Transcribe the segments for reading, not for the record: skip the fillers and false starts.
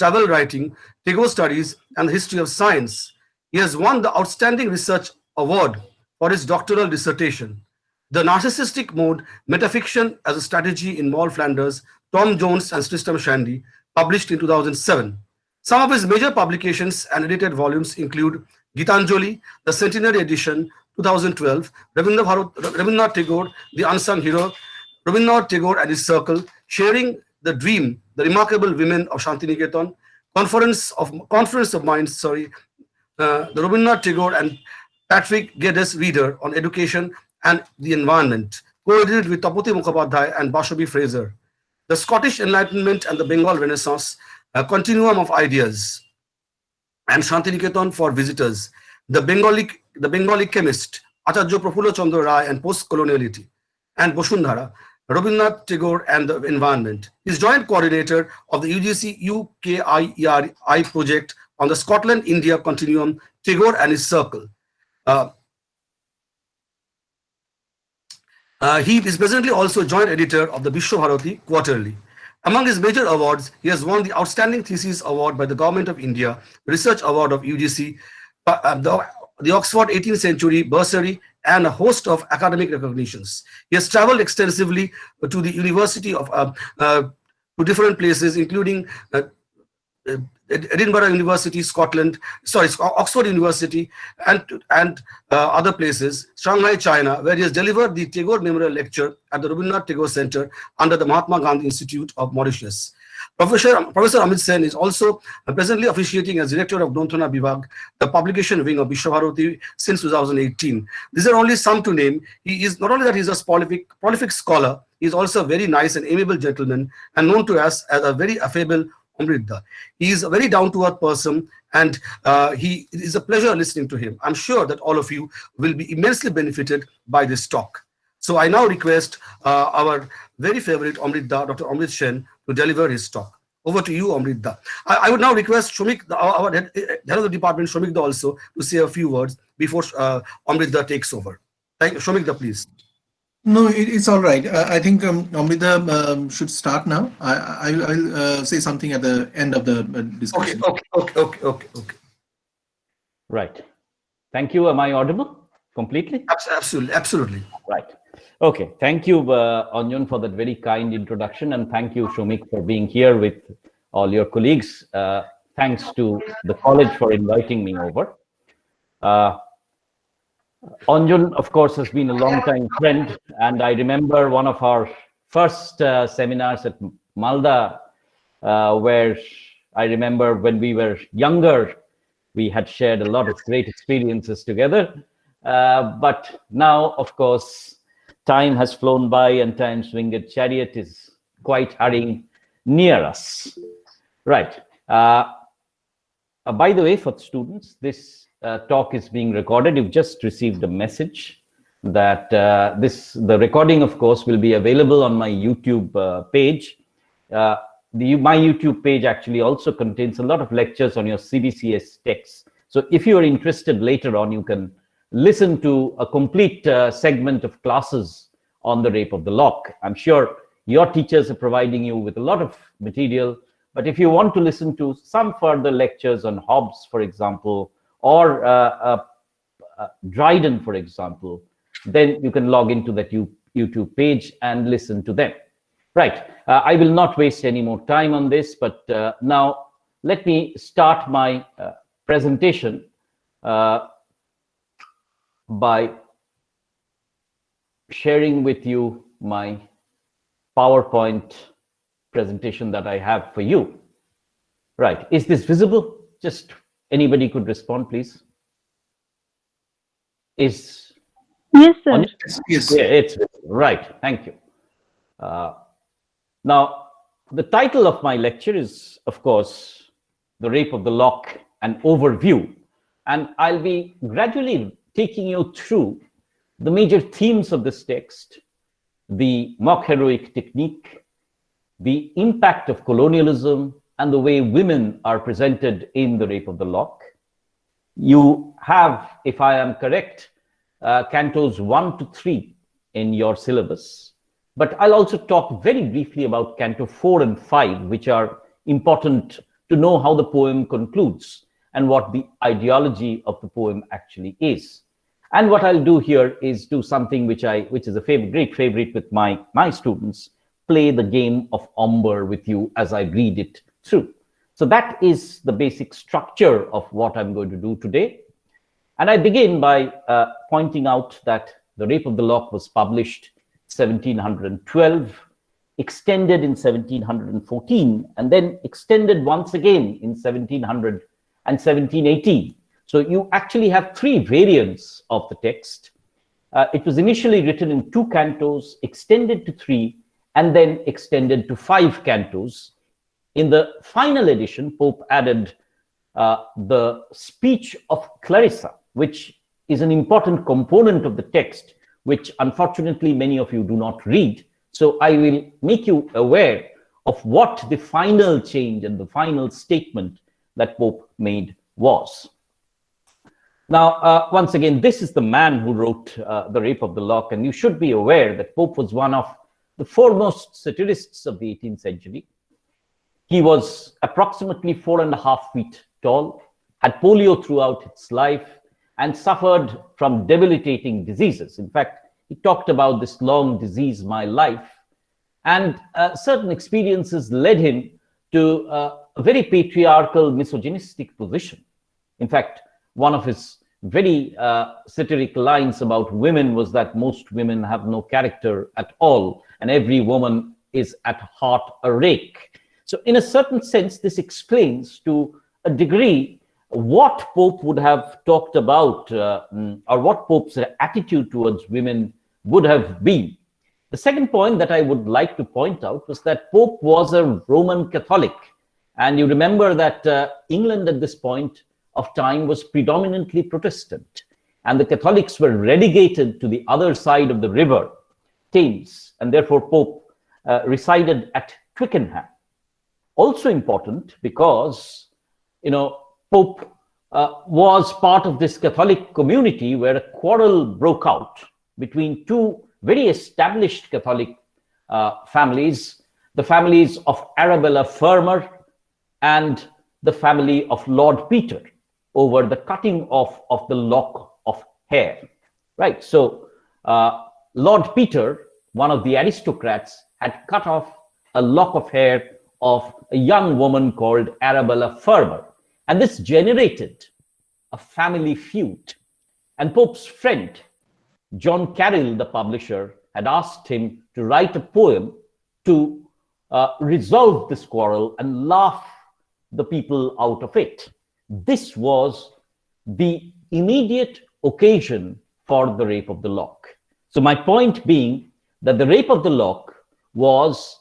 travel writing, Tagore studies, and the history of science. He has won the Outstanding Research Award for his doctoral dissertation, The Narcissistic Mode, Metafiction as a Strategy in Moll Flanders, Tom Jones and Tristram Shandy, published in 2007. Some of his major publications and edited volumes include Gitanjali, the Centenary Edition, 2012, Rabindranath Tagore, The Unsung Hero, Rabindranath Tagore and His Circle, Sharing the Dream, The Remarkable Women of Shantiniketan, Conference of Minds, the Rabindranath Tagore and Patrick Geddes Reader on Education and the Environment, co-edited with Tapoti Mukhopadhyay and Bashabi Fraser, The Scottish Enlightenment and the Bengal Renaissance, A Continuum of Ideas, and Shantiniketan for Visitors, the Bengali Chemist, Acharya Prafulla Chandra Rai and Post-Coloniality, and Boshundhara, Rabindranath Tagore and the Environment. He is joint coordinator of the UGC UKIERI project on the Scotland-India Continuum, Tagore and His Circle. He is presently also joint editor of the Vishwabharati Quarterly. Among his major awards, he has won the Outstanding Thesis Award by the Government of India, Research Award of UGC, the Oxford 18th Century Bursary, and a host of academic recognitions. He has traveled extensively to the university to different places, including Edinburgh University, Oxford University, and other places, Shanghai, China, where he has delivered the Tagore Memorial Lecture at the Rabindranath Tagore Center under the Mahatma Gandhi Institute of Mauritius. Professor Amrit Sen is also presently officiating as Director of Granthana Vibhag, the publication wing of Vishwabharati, since 2018. These are only some to name. He is not only that he is a prolific scholar, he is also a very nice and amiable gentleman and known to us as a very affable Amrita. He is a very down-to-earth person, and it is a pleasure listening to him. I'm sure that all of you will be immensely benefited by this talk. So I now request our very favorite Amrita, Dr. Amrit Sen, to deliver his talk. Over to you, Amrita. I would now request Shomik, our head of the department, Shomik also, to say a few words before Amrita takes over. Thank you, Shomik, please. No, it's all right. I think Amrita should start now. I'll say something at the end of the discussion. Okay. Right. Thank you. Am I audible completely? Absolutely. Right. Okay. Thank you, Anjan, for that very kind introduction, and thank you, Shomik, for being here with all your colleagues. Thanks to the college for inviting me over. Anjan, of course, has been a long-time friend, and I remember one of our first seminars at Malda, where I remember when we were younger, we had shared a lot of great experiences together. But now, of course, time has flown by and time's winged chariot is quite hurrying near us. Right. By the way, for students, this talk is being recorded. You've just received a message that the recording, of course, will be available on my YouTube page. My YouTube page actually also contains a lot of lectures on your CBCS texts. So if you are interested later on, you can listen to a complete segment of classes on the rape of the lock. I'm sure your teachers are providing you with a lot of material, but if you want to listen to some further lectures on Hobbes, for example, or Dryden, for example, then you can log into that YouTube page and listen to them. Right. I will not waste any more time on this, but now let me start my presentation by sharing with you my PowerPoint presentation that I have for you. Right. Is this visible? Just anybody could respond, please. Yes, sir. Yes. Yeah, it's visible. Right. Thank you. Now, the title of my lecture is, of course, The Rape of the Lock, an Overview. And I'll be gradually taking you through the major themes of this text, the mock heroic technique, the impact of colonialism, and the way women are presented in The Rape of the Lock. You have, if I am correct, cantos 1 to 3 in your syllabus. But I'll also talk very briefly about Canto 4 and 5, which are important to know how the poem concludes and what the ideology of the poem actually is. And what I'll do here is do something which is a great favorite with my students, play the game of Ombre with you as I read it through. So that is the basic structure of what I'm going to do today. And I begin by pointing out that The Rape of the Lock was published 1712, extended in 1714, and then extended once again in 1700 and 1718. So you actually have three variants of the text. It was initially written in 2 cantos, extended to 3, and then extended to 5 cantos. In the final edition, Pope added the speech of Clarissa, which is an important component of the text, which unfortunately many of you do not read. So I will make you aware of what the final change and the final statement that Pope made was. Now, once again, this is the man who wrote The Rape of the Lock, and you should be aware that Pope was one of the foremost satirists of the 18th century. He was approximately 4.5 feet tall, had polio throughout his life, and suffered from debilitating diseases. In fact, he talked about this long disease, my life, and certain experiences led him to a very patriarchal, misogynistic position. In fact, one of his very satiric lines about women was that most women have no character at all, and every woman is at heart a rake. So in a certain sense, this explains to a degree what Pope would have talked about, or what Pope's attitude towards women would have been. The second point that I would like to point out was that Pope was a Roman Catholic. And you remember that England at this point of time was predominantly Protestant, and the Catholics were relegated to the other side of the river, Thames, and therefore Pope resided at Twickenham. Also important because, Pope was part of this Catholic community where a quarrel broke out between two very established Catholic families, the families of Arabella Fermor and the family of Lord Peter, over the cutting off of the lock of hair, right? So Lord Peter, one of the aristocrats, had cut off a lock of hair of a young woman called Arabella Fermor. And this generated a family feud. And Pope's friend, John Carroll, the publisher, had asked him to write a poem to resolve this quarrel and laugh the people out of it. This was the immediate occasion for the Rape of the Lock. So my point being that the Rape of the Lock was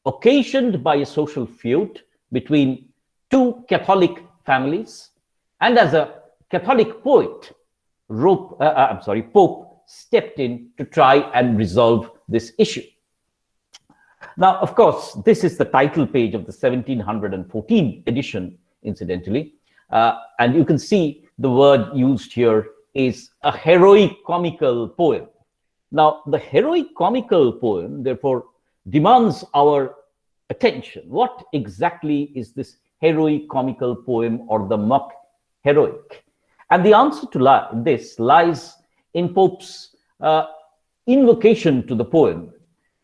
occasioned by a social feud between two Catholic families, and as a Catholic poet, Pope stepped in to try and resolve this issue. Now, of course, this is the title page of the 1714 edition, incidentally, and you can see the word used here is a heroic comical poem. Now, the heroic comical poem, therefore, demands our attention. What exactly is this heroic comical poem, or the mock heroic? And the answer to this lies in Pope's invocation to the poem.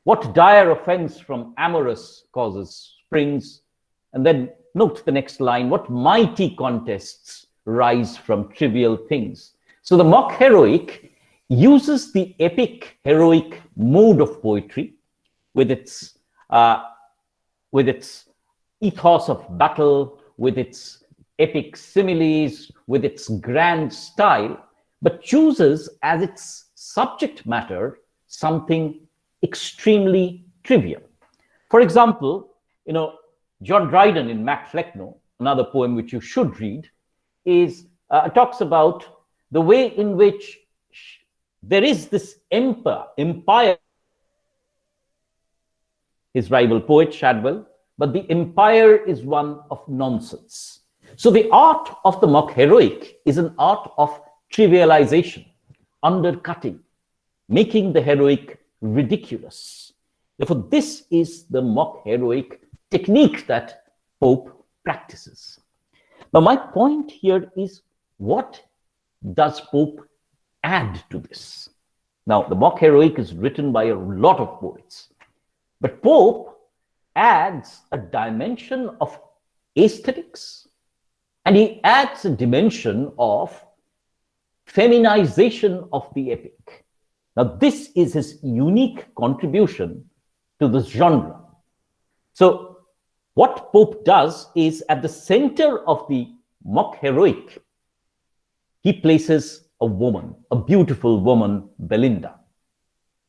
What dire offense from amorous causes springs? And then note the next line, what mighty contests rise from trivial things? So the mock heroic uses the epic heroic mode of poetry with its ethos of battle, with its epic similes, with its grand style, but chooses as its subject matter something extremely trivial. For example, John Dryden in Mac Flecknoe, another poem which you should read, talks about the way in which there is this empire, his rival poet Shadwell, but the empire is one of nonsense. So the art of the mock heroic is an art of trivialization, undercutting, making the heroic ridiculous. Therefore, this is the mock heroic technique that Pope practices. Now, my point here is, what does Pope add to this? Now, the mock heroic is written by a lot of poets, but Pope adds a dimension of aesthetics, and he adds a dimension of feminization of the epic. Now, this is his unique contribution to this genre. So, what Pope does is, at the center of the mock heroic, he places a woman, a beautiful woman, Belinda,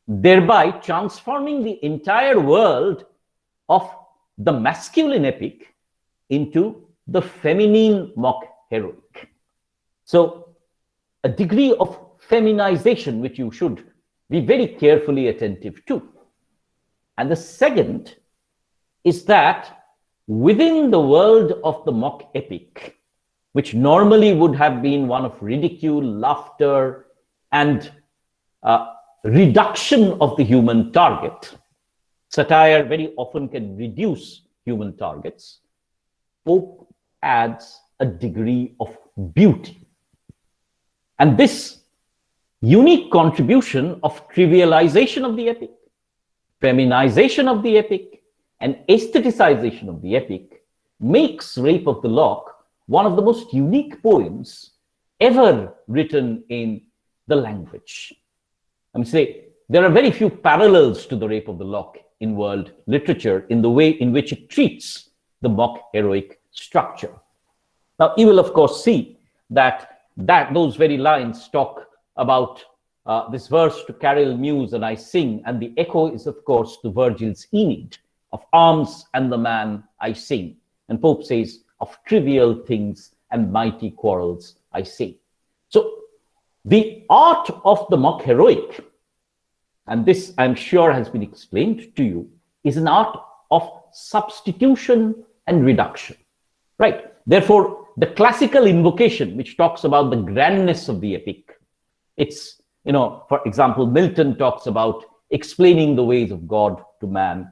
thereby transforming the entire world of the masculine epic into the feminine mock heroic. So, a degree of feminization which you should be very carefully attentive to. And the second is that within the world of the mock epic, which normally would have been one of ridicule, laughter, and reduction of the human target, satire very often can reduce human targets, Pope adds a degree of beauty. And this unique contribution of trivialization of the epic, feminization of the epic, and aestheticization of the epic makes Rape of the Lock one of the most unique poems ever written in the language. I mean, say, there are very few parallels to the Rape of the Lock in world literature in the way in which it treats the mock heroic structure. Now, you will of course see that those very lines talk about this verse to Carol muse and I sing, and the echo is of course to Virgil's Aeneid, of arms and the man I sing. And Pope says, of trivial things and mighty quarrels I sing. So the art of the mock heroic, and this I'm sure has been explained to you, is an art of substitution and reduction, right? Therefore, the classical invocation, which talks about the grandness of the epic, it's, for example, Milton talks about explaining the ways of God to man.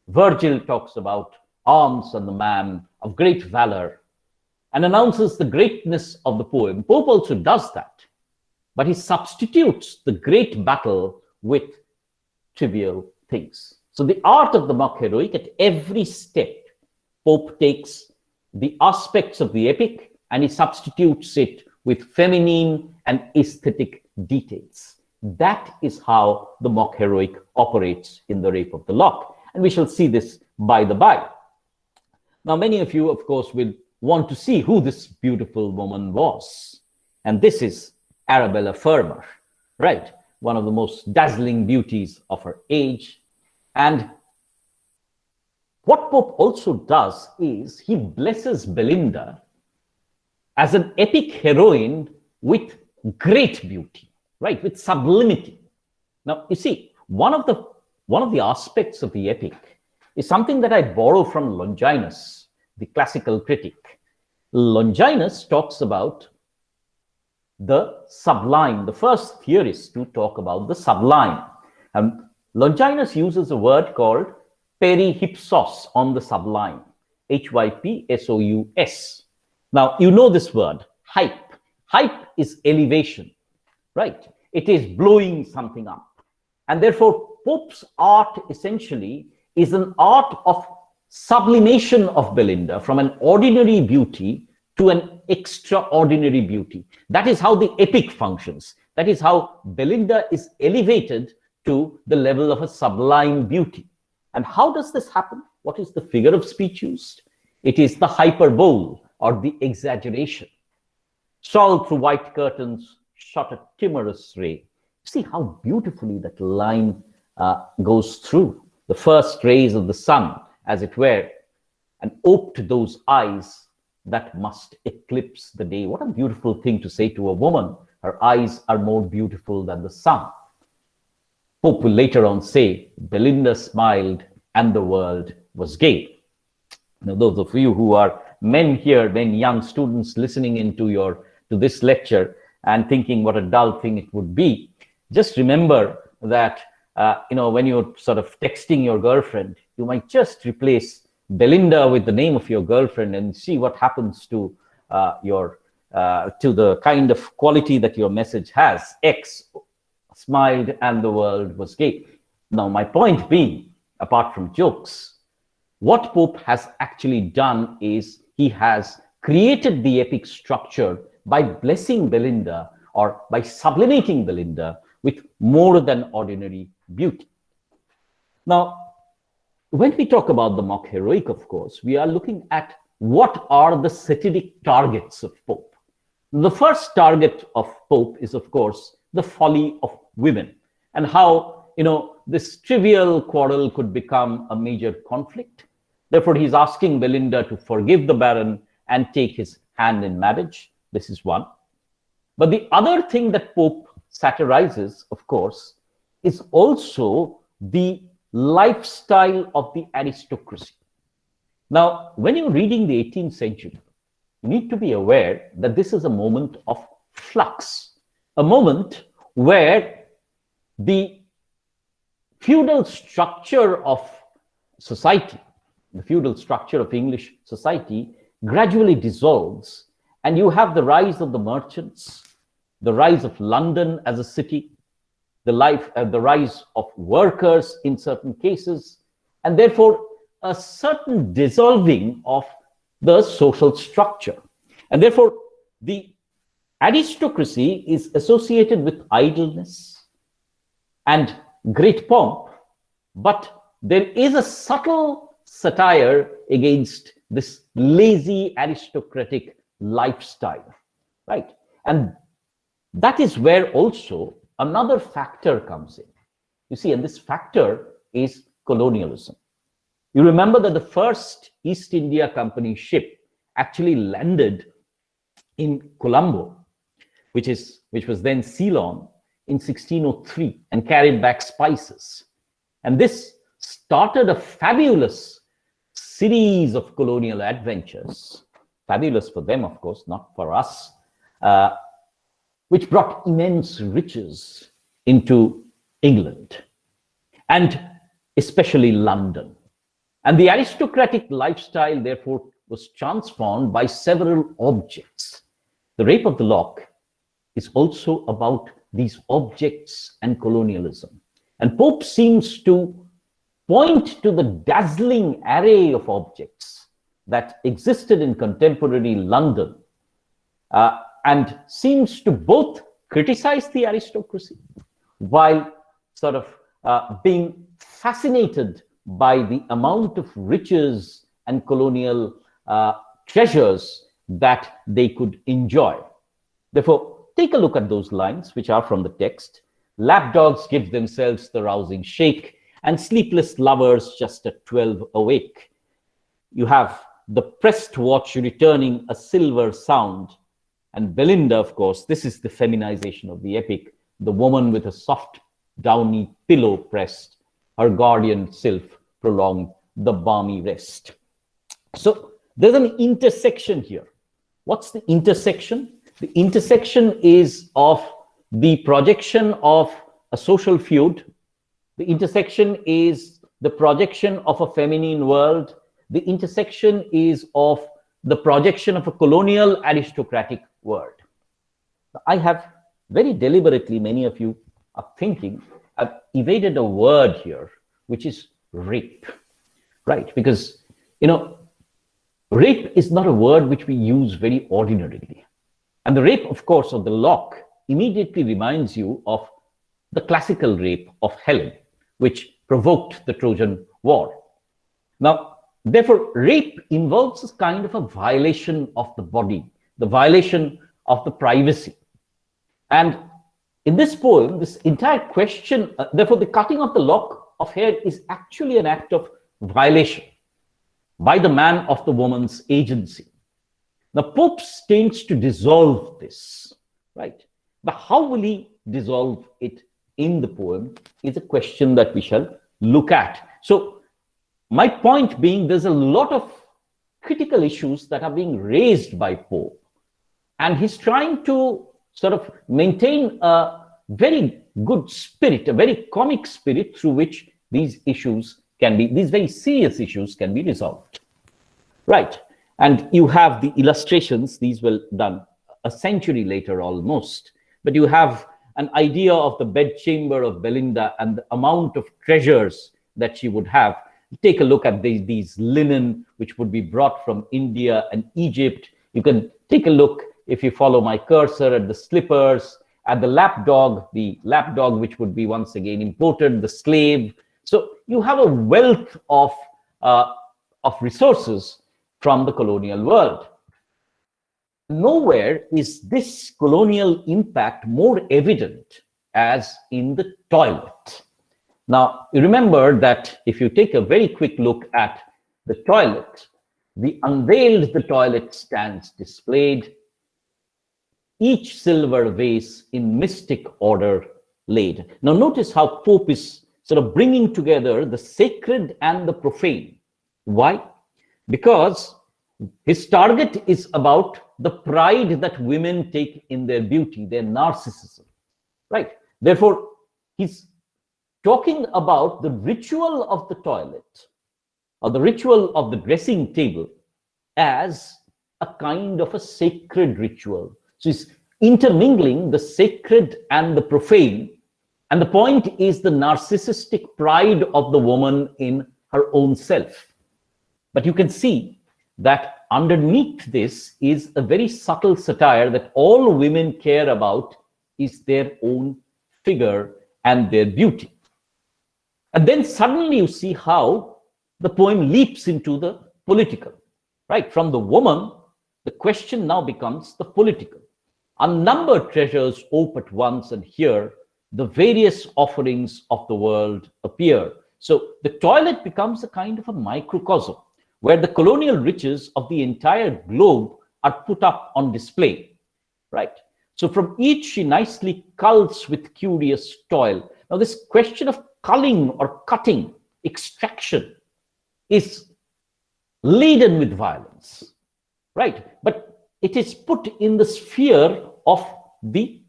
Virgil talks about arms and the man of great valor and announces the greatness of the poem. Pope also does that, but he substitutes the great battle with trivial things. So the art of the mock heroic, at every step, Pope takes the aspects of the epic and he substitutes it with feminine and aesthetic details. That is how the mock heroic operates in the Rape of the Lock. And we shall see this by the by. Now, many of you, of course, will want to see who this beautiful woman was. And this is Arabella Fermor, right? One of the most dazzling beauties of her age. And what Pope also does is he blesses Belinda as an epic heroine with great beauty, right? With sublimity. Now, you see, one of the aspects of the epic is something that I borrow from Longinus, the classical critic. Longinus talks about the sublime, the first theorist to talk about the sublime. And Longinus uses a word called perihypsos, on the sublime, Hypsous. Now, you know this word, hype. Hype is elevation, right? It is blowing something up. And therefore, Pope's art essentially is an art of sublimation of Belinda from an ordinary beauty to an extraordinary beauty. That is how the epic functions. That is how Belinda is elevated to the level of a sublime beauty. And how does this happen? What is the figure of speech used? It is the hyperbole, or the exaggeration. Saul through white curtains shot a timorous ray. See how beautifully that line goes through the first rays of the sun, as it were, and oped those eyes that must eclipse the day. What a beautiful thing to say to a woman. Her eyes are more beautiful than the sun. Pope will later on say, Belinda smiled and the world was gay. Now, those of you who are men here, men, young students listening to this lecture and thinking what a dull thing it would be, just remember that when you're sort of texting your girlfriend, you might just replace Belinda with the name of your girlfriend and see what happens to to the kind of quality that your message has. X smiled and the world was gay. Now, my point being, apart from jokes, what Pope has actually done is he has created the epic structure by blessing Belinda or by sublimating Belinda with more than ordinary beauty. Now, when we talk about the mock heroic, of course, we are looking at what are the satiric targets of Pope. The first target of Pope is, of course, the folly of women and how, this trivial quarrel could become a major conflict. Therefore, he's asking Belinda to forgive the Baron and take his hand in marriage. This is one. But the other thing that Pope satirizes, of course, is also the lifestyle of the aristocracy. Now, when you're reading the 18th century, you need to be aware that this is a moment of flux, a moment where the feudal structure of society, the feudal structure of English society gradually dissolves, and you have the rise of the merchants, the rise of London as a city, the rise of workers in certain cases, and therefore a certain dissolving of the social structure. And therefore, the aristocracy is associated with idleness and great pomp, but there is a subtle satire against this lazy aristocratic lifestyle, right? And that is where also another factor comes in. You see, and this factor is colonialism. You remember that the first East India Company ship actually landed in Colombo, which was then Ceylon, in 1603 and carried back spices. And this started a fabulous series of colonial adventures, fabulous for them, of course, not for us, which brought immense riches into England and especially London. And the aristocratic lifestyle, therefore, was transformed by several objects. The Rape of the Lock is also about these objects and colonialism. And Pope seems to point to the dazzling array of objects that existed in contemporary London and seems to both criticize the aristocracy while sort of being fascinated by the amount of riches and colonial treasures that they could enjoy. Therefore, take a look at those lines, which are from the text. Lapdogs give themselves the rousing shake, and sleepless lovers just at 12 awake. You have the pressed watch returning a silver sound. And Belinda, of course, this is the feminization of the epic, the woman with a soft, downy pillow pressed, her guardian sylph prolonged the balmy rest. So there's an intersection here. What's the intersection? The intersection is of the projection of a social feud. The intersection is the projection of a feminine world. The intersection is of the projection of a colonial aristocratic world. I have very deliberately, many of you are thinking, I've evaded a word here, which is rape, right? Because, rape is not a word which we use very ordinarily. And the rape, of course, of the lock immediately reminds you of the classical rape of Helen, which provoked the Trojan War. Now, therefore, rape involves a kind of a violation of the body, the violation of the privacy. And in this poem, this entire question, therefore, the cutting of the lock of hair is actually an act of violation by the man of the woman's agency. Now, Pope tends to dissolve this, right? But how will he dissolve it in the poem is a question that we shall look at. So my point being, there's a lot of critical issues that are being raised by Pope, and he's trying to sort of maintain a very good spirit, a very comic spirit through which these issues can be, these very serious issues can be resolved. Right. And you have the illustrations, these were done a century later almost, but you have an idea of the bedchamber of Belinda and the amount of treasures that she would have. Take a look at these linen, which would be brought from India and Egypt. You can take a look, if you follow my cursor, at the slippers, at the lapdog, which would be once again imported, the slave. So you have a wealth of resources from the colonial world. Nowhere is this colonial impact more evident as in the toilet. Now, you remember that if you take a very quick look at the toilet, the toilet stands displayed, each silver vase in mystic order laid. Now, notice how Pope is sort of bringing together the sacred and the profane. Why? Because his target is about the pride that women take in their beauty, their narcissism, right? Therefore, he's talking about the ritual of the toilet or the ritual of the dressing table as a kind of a sacred ritual. So he's intermingling the sacred and the profane. And the point is the narcissistic pride of the woman in her own self. But you can see that underneath this is a very subtle satire that all women care about is their own figure and their beauty. And then suddenly you see how the poem leaps into the political, right? From the woman, the question now becomes the political. Unnumbered treasures ope at once, and here the various offerings of the world appear. So the toilet becomes a kind of a microcosm where the colonial riches of the entire globe are put up on display, right? So from each she nicely culls with curious toil. Now this question of culling or cutting, extraction, is laden with violence, right? But it is put in the sphere of the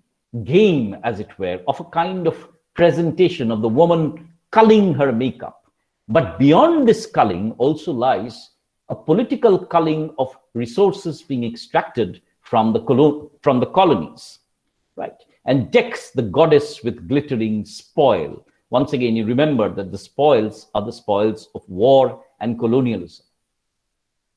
game, as it were, of a kind of presentation of the woman culling her makeup. But beyond this culling also lies a political culling of resources being extracted from the colonies, right? And decks the goddess with glittering spoil. Once again, you remember that the spoils are the spoils of war and colonialism.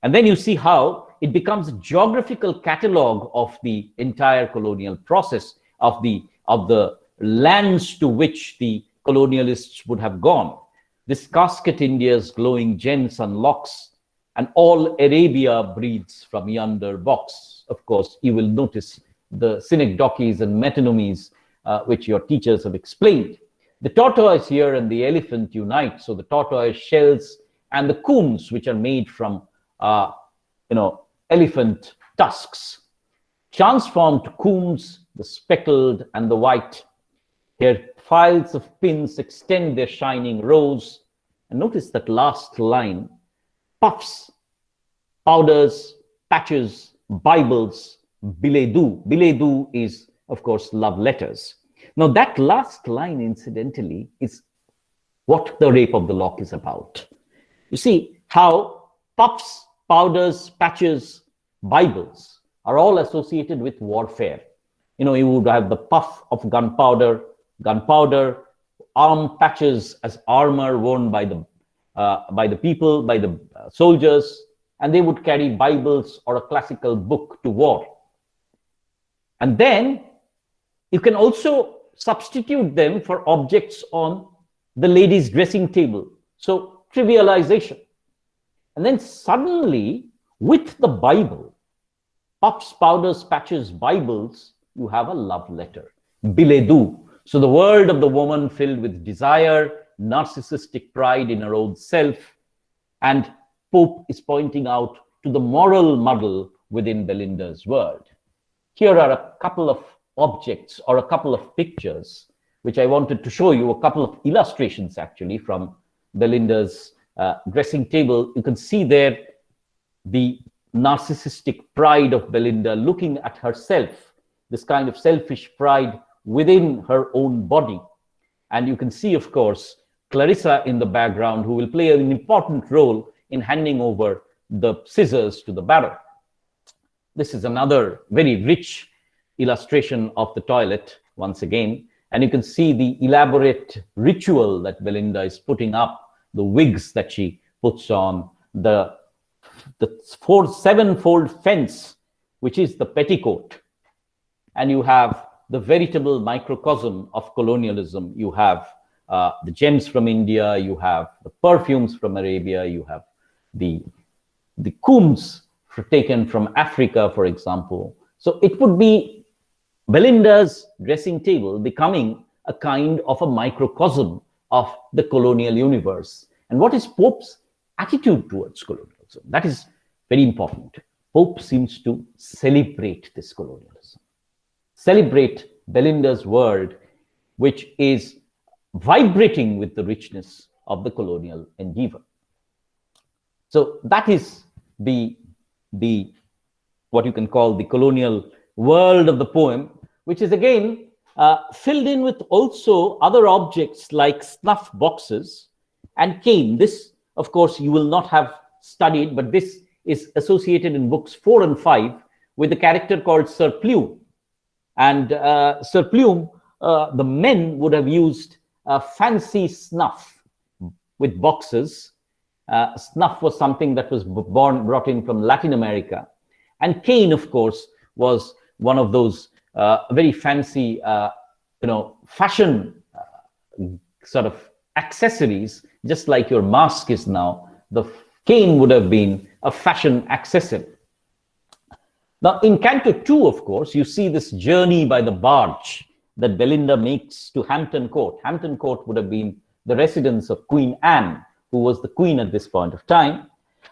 And then you see how it becomes a geographical catalogue of the entire colonial process, of the lands to which the colonialists would have gone. This casket India's glowing gems and locks, and all Arabia breathes from yonder box. Of course, you will notice the synecdoches and metonymies which your teachers have explained. The tortoise here and the elephant unite. So the tortoise shells and the combs, which are made from elephant tusks, transformed to combs, the speckled and the white. Here files of pins extend their shining rows. And notice that last line: puffs, powders, patches, Bibles, billet doux. Billet doux is, of course, love letters. Now, that last line, incidentally, is what the rape of the lock is about. You see how puffs, powders, patches, Bibles are all associated with warfare. You know, you would have the puff of gunpowder, arm patches as armor worn by the people, by the soldiers, and they would carry Bibles or a classical book to war. And then you can also substitute them for objects on the lady's dressing table. So trivialization. And then suddenly, with the Bible, puffs, powders, patches, Bibles, you have a love letter, billet doux. So the world of the woman filled with desire, narcissistic pride in her own self, and Pope is pointing out to the moral muddle within Belinda's world. Here are a couple of objects or a couple of pictures which I wanted to show you, a couple of illustrations actually from Belinda's dressing table. You can see there the narcissistic pride of Belinda looking at herself, this kind of selfish pride within her own body. And you can see, of course, Clarissa in the background, who will play an important role in handing over the scissors to the Baron. This is another very rich illustration of the toilet once again. And you can see the elaborate ritual that Belinda is putting up, the wigs that she puts on, the seven-fold fence, which is the petticoat. And you have the veritable microcosm of colonialism. You have the gems from India, you have the perfumes from Arabia, you have the combs taken from Africa, for example. So it would be Belinda's dressing table becoming a kind of a microcosm of the colonial universe. And what is Pope's attitude towards colonialism? That is very important. Pope seems to celebrate this colonialism, celebrate Belinda's world, which is vibrating with the richness of the colonial endeavor. So that is the what you can call the colonial world of the poem, which is again filled in with also other objects like snuff boxes and cane. This, of course, you will not have studied, but this is associated in books 4 and 5 with a character called Sir Plume. And Sir Plume, the men would have used fancy snuff with boxes. Snuff was something that was brought in from Latin America. And cane, of course, was one of those very fancy, fashion sort of accessories, just like your mask is now. The cane would have been a fashion accessory. Now, in Canto 2, of course, you see this journey by the barge that Belinda makes to Hampton Court. Hampton Court would have been the residence of Queen Anne, who was the queen at this point of time.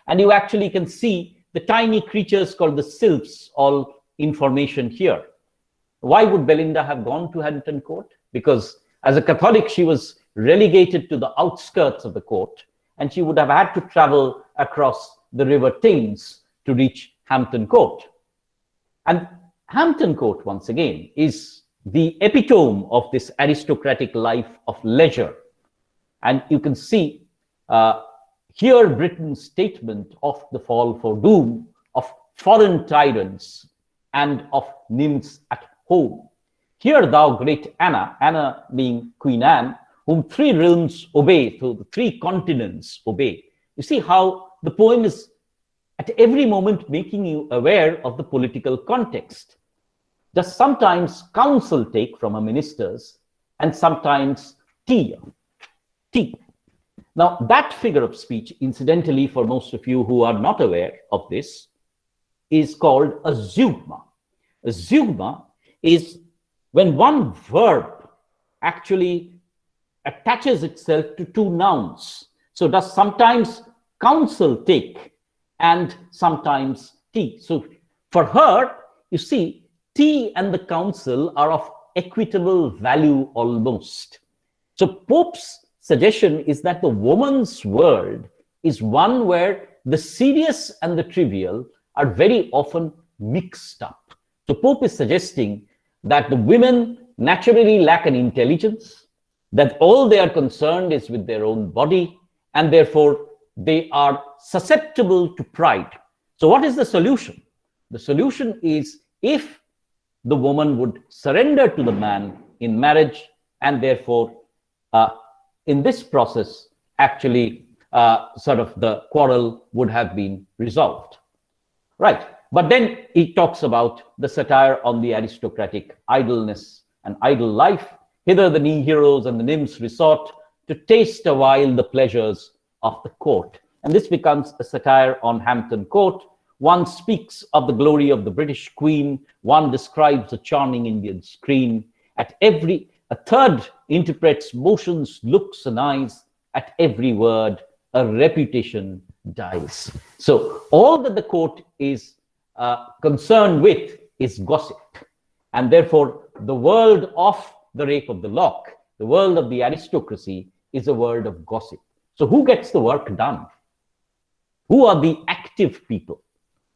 And you actually can see the tiny creatures called the Sylphs, all in formation here. Why would Belinda have gone to Hampton Court? Because as a Catholic, she was relegated to the outskirts of the court, and she would have had to travel across the River Thames to reach Hampton Court. And Hampton Court, once again, is the epitome of this aristocratic life of leisure. And you can see here Britain's statement of the fall for doom, of foreign tyrants, and of nymphs at home. Hear thou great Anna, Anna being Queen Anne, whom 3 realms obey, so the 3 continents obey. You see how the poem is at every moment making you aware of the political context. Does sometimes counsel take from her ministers, and sometimes tea. Now, that figure of speech, incidentally, for most of you who are not aware of this, is called a zeugma. A zeugma is when one verb actually attaches itself to 2 nouns. So does sometimes counsel take and sometimes tea. So for her, you see, tea and the counsel are of equitable value almost. So Pope's suggestion is that the woman's world is one where the serious and the trivial are very often mixed up. So Pope is suggesting that the women naturally lack an intelligence, that all they are concerned is with their own body, and therefore they are susceptible to pride. So what is the solution? The solution is if the woman would surrender to the man in marriage, and therefore in this process, actually, sort of the quarrel would have been resolved. Right. But then he talks about the satire on the aristocratic idleness and idle life. Hither the heroes and the nymphs resort to taste a while the pleasures of the court. And this becomes a satire on Hampton Court. One speaks of the glory of the British Queen. One describes a charming Indian screen. A third interprets motions, looks, and eyes. At every word, a reputation dies. So all that the court is concerned with is gossip. And therefore, the world of the rape of the lock, the world of the aristocracy, is a world of gossip. So who gets the work done? Who are the active people?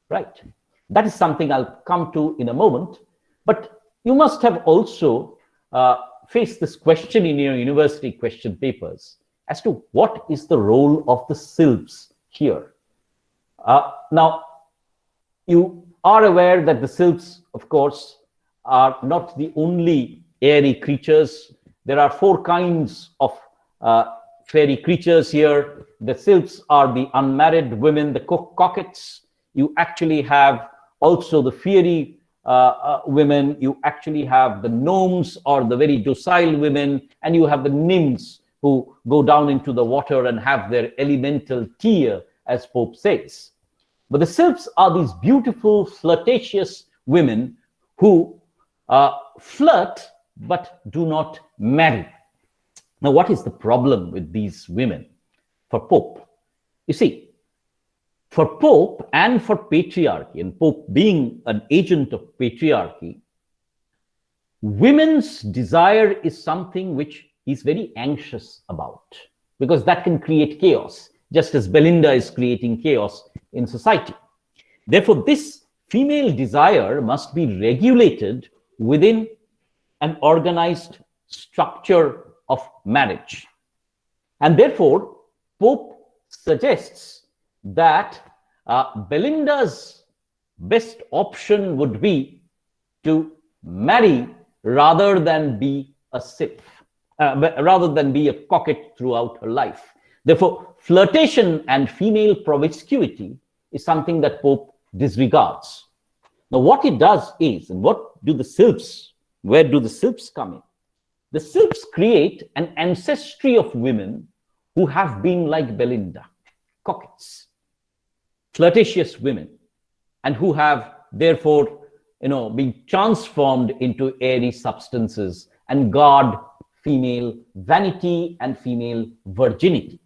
Right. That is something I'll come to in a moment. But you must have also faced this question in your university question papers. as to what is the role of the Sylphs here. Now, you are aware that the Sylphs, of course, are not the only airy creatures. There are 4 kinds of fairy creatures here. The Sylphs are the unmarried women, the coquettes. You actually have also the fairy women. You actually have the gnomes, or the very docile women, and you have the nymphs who go down into the water and have their elemental tear, as Pope says. But the Sylphs are these beautiful, flirtatious women who flirt but do not marry. Now, what is the problem with these women for Pope? You see, for Pope and for patriarchy, and Pope being an agent of patriarchy, women's desire is something which he's very anxious about, because that can create chaos, just as Belinda is creating chaos in society. Therefore, this female desire must be regulated within an organized structure of marriage. And therefore, Pope suggests that Belinda's best option would be to marry rather than be a sylph, rather than be a coquette throughout her life. Therefore, flirtation and female promiscuity is something that Pope disregards. Now, what it does is, and what do the Sylphs, where do the Sylphs come in? The Sylphs create an ancestry of women who have been like Belinda, coquettes, flirtatious women, and who have therefore, been transformed into airy substances and guard female vanity and female virginity.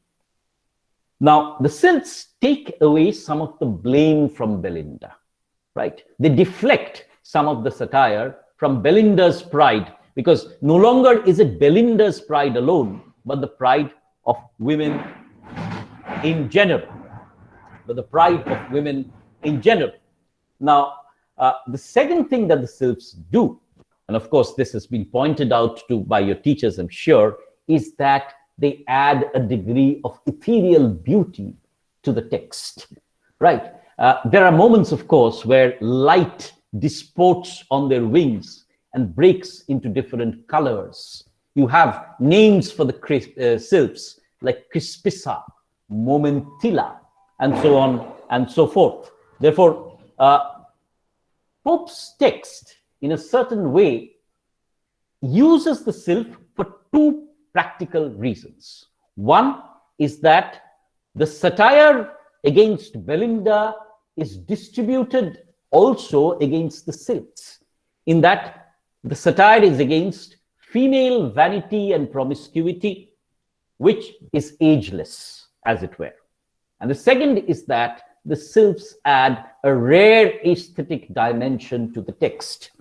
Now, the Sylphs take away some of the blame from Belinda, right? They deflect some of the satire from Belinda's pride, because no longer is it Belinda's pride alone, but the pride of women in general. Now, the second thing that the Sylphs do, and of course this has been pointed out to by your teachers, I'm sure, is that they add a degree of ethereal beauty to the text, right? There are moments, of course, where light disports on their wings and breaks into different colors. You have names for the Sylphs like Crispissa, Momentilla, and so on and so forth. Therefore, Pope's text, in a certain way, uses the Sylph for 2 practical reasons. One is that the satire against Belinda is distributed also against the Sylphs, in that the satire is against female vanity and promiscuity, which is ageless, as it were. And the second is that the Sylphs add a rare aesthetic dimension to the text.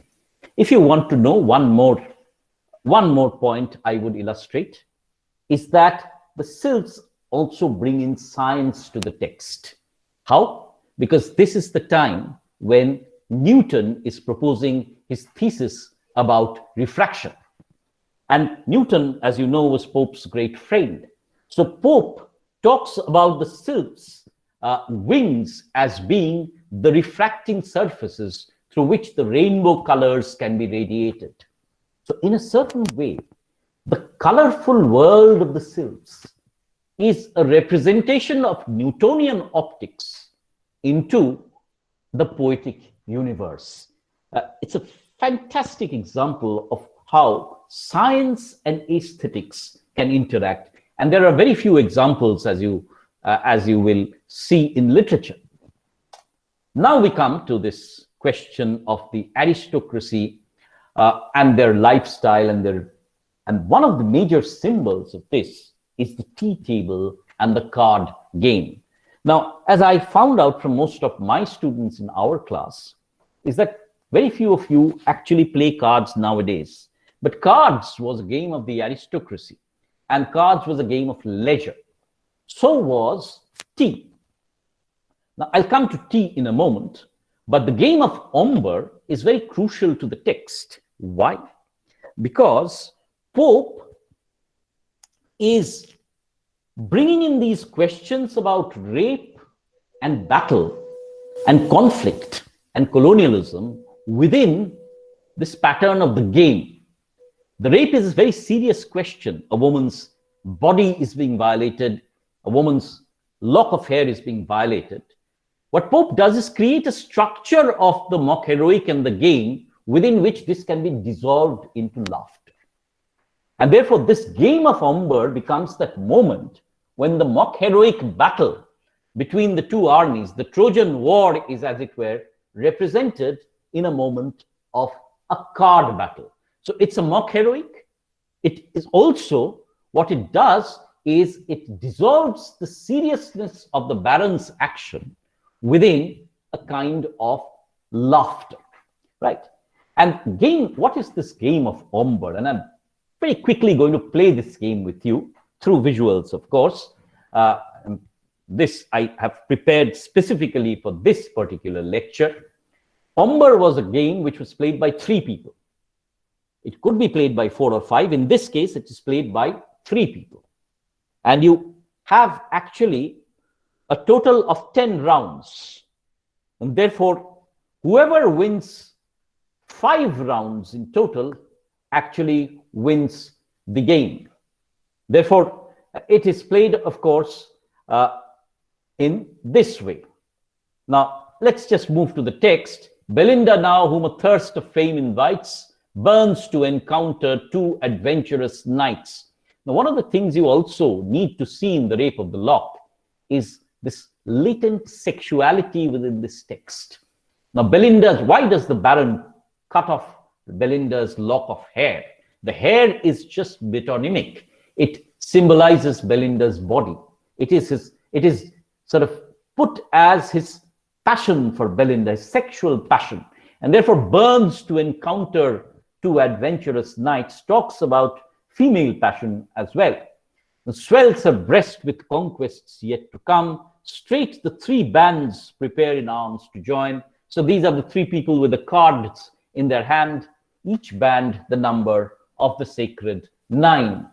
If you want to know one more point I would illustrate is that the Sylphs also bring in science to the text. How? Because this is the time when Newton is proposing his thesis about refraction. And Newton, as you know, was Pope's great friend. So Pope talks about the Sylphs' wings as being the refracting surfaces through which the rainbow colors can be radiated. So in a certain way, the colorful world of the Sylphs is a representation of Newtonian optics into the poetic universe. It's a fantastic example of how science and aesthetics can interact. And there are very few examples, as you will see in literature. Now we come to this question of the aristocracy and their lifestyle, and one of the major symbols of this is the tea table and the card game. Now, as I found out from most of my students in our class, is that very few of you actually play cards nowadays. But cards was a game of the aristocracy, and cards was a game of leisure. So was tea. Now, I'll come to tea in a moment, but the game of Ombre is very crucial to the text. Why? Because Pope is bringing in these questions about rape and battle and conflict and colonialism within this pattern of the game. The rape is a very serious question. A woman's body is being violated. A woman's lock of hair is being violated. What Pope does is create a structure of the mock heroic and the game within which this can be dissolved into laughter. And therefore, this Game of Ombre becomes that moment when the mock heroic battle between the two armies, the Trojan War, is, as it were, represented in a moment of a card battle. So it's a mock heroic. It is also, what it does is it dissolves the seriousness of the Baron's action within a kind of laughter, right? And what is this Game of Ombre? And I'm very quickly going to play this game with you through visuals, of course. This I have prepared specifically for this particular lecture. Ombre was a game which was played by 3 people. It could be played by 4 or 5. In this case, it is played by 3 people. And you have actually a total of 10 rounds. And therefore, whoever wins 5 rounds in total actually wins the game. Therefore, it is played, of course, in this way. Now, let's just move to the text. Belinda now, whom a thirst of fame invites, burns to encounter 2 adventurous knights. Now, one of the things you also need to see in the Rape of the Lock is this latent sexuality within this text. Now, why does the Baron cut off Belinda's lock of hair? The hair is just metonymic. It symbolizes Belinda's body. It is sort of put as his passion for Belinda, his sexual passion, and therefore burns to encounter 2 adventurous knights, talks about female passion as well. And swells her breast with conquests yet to come. Straight the 3 bands prepare in arms to join. So these are the 3 people with the cards in their hand, each band the number of the sacred 9.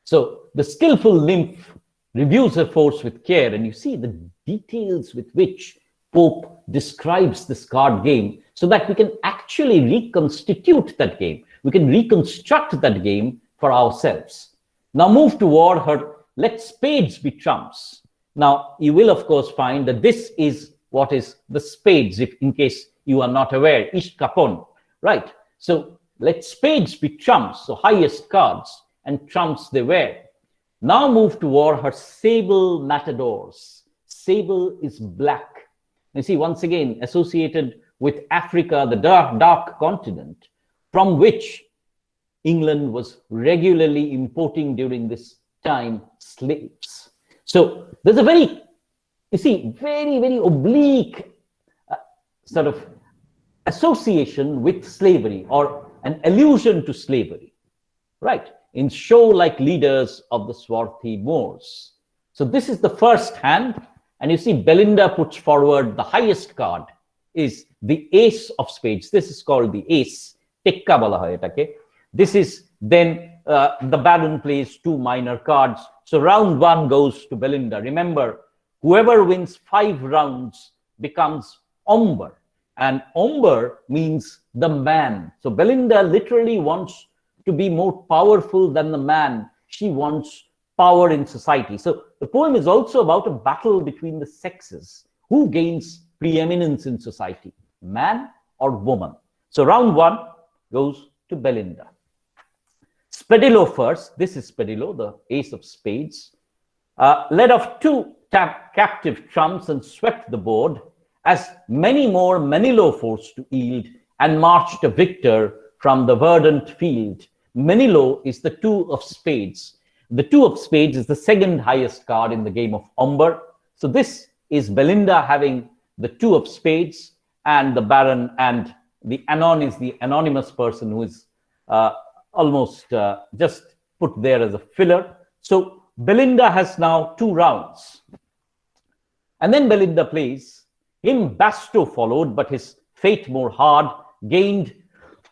So the skillful nymph reviews her force with care, and you see the details with which Pope describes this card game so that we can actually reconstitute that game. We can reconstruct that game for ourselves. Now move toward her, let spades be trumps. Now you will of course find that this is what is the spades, if in case you are not aware, ish kapon, right? So let spades be trumps, so highest cards, and trumps they were. Now move toward her sable matadors. Sable is black. You see, once again, associated with Africa, the dark continent, from which England was regularly importing during this time slaves. So there's a very, very oblique sort of association with slavery, or an allusion to slavery, right? In show-like leaders of the swarthy Moors. So this is the first hand, and you see Belinda puts forward the highest card is the ace of spades. This is called the ace. Tekka bola hoy etake. This is then the Baron plays 2 minor cards. So round 1 goes to Belinda. Remember, whoever wins 5 rounds becomes Ombre, and Ombre means the man. So Belinda literally wants to be more powerful than the man. She wants power in society. So the poem is also about a battle between the sexes. Who gains preeminence in society, man or woman? So round 1 goes to Belinda. Spadillo first. This is Spadillo, the ace of spades. Led off 2 captive trumps and swept the board, as many more Manilo forced to yield, and marched a victor from the verdant field. Manilo is the 2 of spades. The 2 of spades is the 2nd highest card in the Game of Ombre. So this is Belinda having the 2 of spades, and the Baron, and the Anon is the anonymous person who is almost just put there as a filler. So Belinda has now 2 rounds. And then Belinda plays. Him Basto followed, but his fate more hard, gained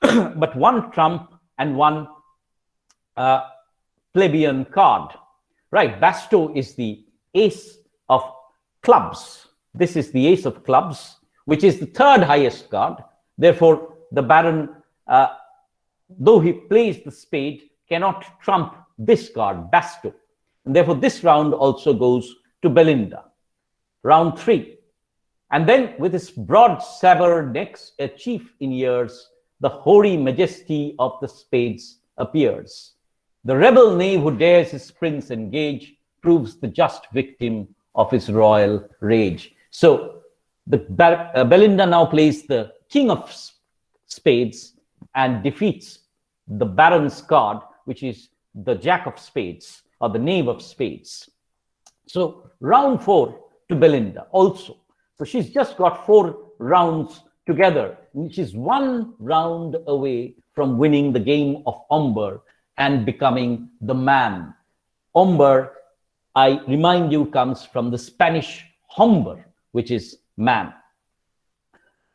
but 1 trump and 1 plebeian card. Right, Basto is the ace of clubs. This is the ace of clubs, which is the third highest card. Therefore, the Baron, though he plays the spade, cannot trump this card, Basto. And therefore, this round also goes to Belinda. Round 3. And then with his broad sabre next, a chief in years, the hoary majesty of the spades appears. The rebel knave who dares his prince engage proves the just victim of his royal rage. So the Belinda now plays the king of spades and defeats the Baron's card, which is the jack of spades or the knave of spades. So round 4 to Belinda also. So she's just got 4 rounds together. She's 1 round away from winning the game of Ombre and becoming the man. Ombre, I remind you, comes from the Spanish hombre, which is man.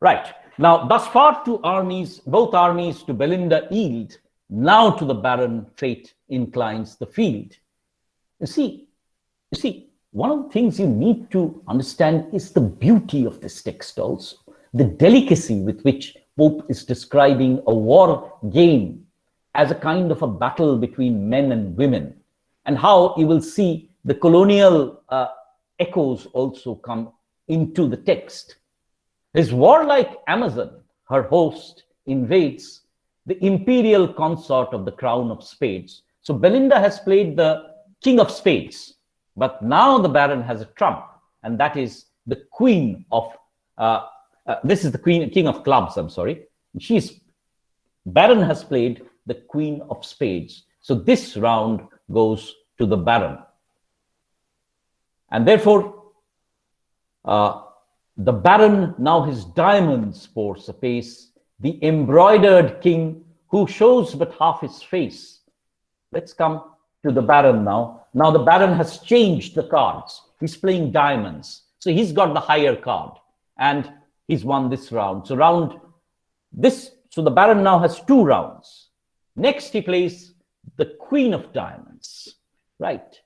Right. Now, thus far both armies to Belinda yield. Now to the Baron, fate inclines the field. You see, one of the things you need to understand is the beauty of this text also. The delicacy with which Pope is describing a war game as a kind of a battle between men and women, and how you will see the colonial echoes also come into the text. His warlike Amazon, her host, invades the imperial consort of the crown of spades. So Belinda has played the king of spades, but now the Baron has a trump, and that is the queen of, this is the king of clubs, I'm sorry. Baron has played the queen of spades. So this round goes to the Baron. And therefore, the Baron now his diamonds pours apace, the embroidered king who shows but half his face. Let's come to the Baron now. Now the Baron has changed the cards. He's playing diamonds. So he's got the higher card and he's won this round. So the Baron now has 2 rounds. Next he plays the queen of diamonds. Right.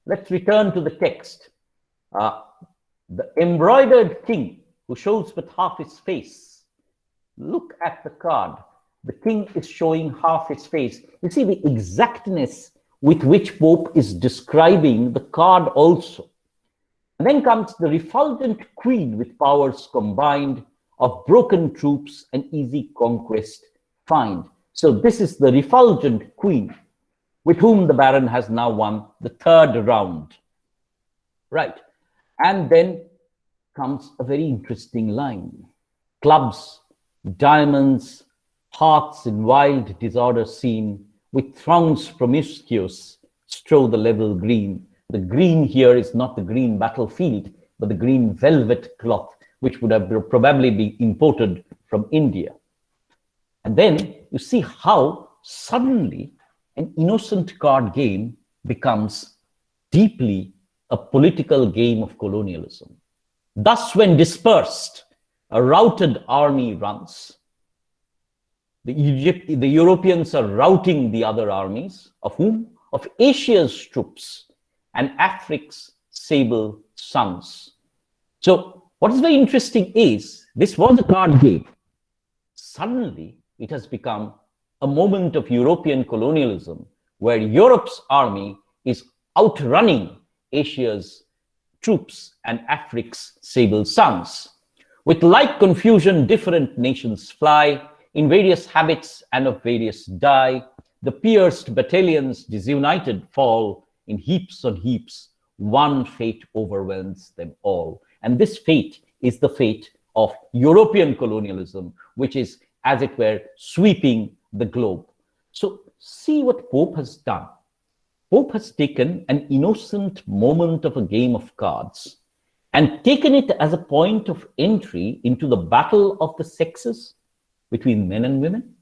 Let's return to the text. The embroidered king who shows but half his face. Look at the card. The king is showing half his face. You see the exactness with which Pope is describing the card also. And then comes the refulgent queen with powers combined of broken troops and easy conquest find. So this is the refulgent queen with whom the Baron has now won the 3rd round. Right. And then comes a very interesting line. Clubs, diamonds, hearts in wild disorder seen, with throngs promiscuous, strow the level green. The green here is not the green battlefield, but the green velvet cloth, which would have probably been imported from India. And then you see how suddenly an innocent card game becomes deeply a political game of colonialism. Thus, when dispersed, a routed army runs. The Europeans are routing the other armies, of whom? Of Asia's troops and Africa's sable sons. So what is very interesting is, this was a card game. Suddenly, it has become a moment of European colonialism, where Europe's army is outrunning Asia's troops and Africa's sable sons. With like confusion, different nations fly, in various habits and of various dye. The pierced battalions disunited fall in heaps on heaps. One fate overwhelms them all. And this fate is the fate of European colonialism, which is, as it were, sweeping the globe. So see what Pope has done. Pope has taken an innocent moment of a game of cards and taken it as a point of entry into the battle of the sexes between men and women.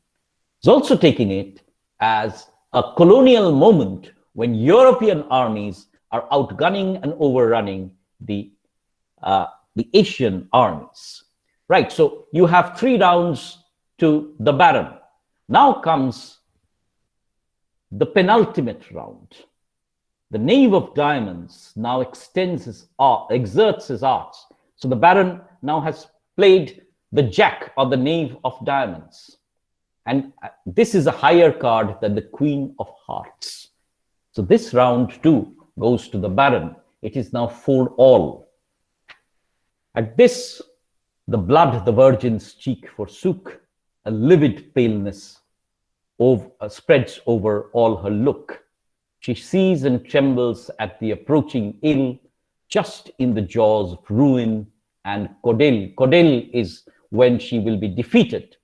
He's also taking it as a colonial moment when European armies are outgunning and overrunning the Asian armies. Right, so you have 3 rounds to the Baron. Now comes the penultimate round. The knave of diamonds now exerts his arts. So the baron now has played the jack or the knave of diamonds. And this is a higher card than the queen of hearts. So this round too goes to the baron. It is now 4-all. At this, the blood the virgin's cheek forsook, a livid paleness spreads over all her look. She sees and trembles at the approaching ill, just in the jaws of ruin and Codel. Codel is when she will be defeated.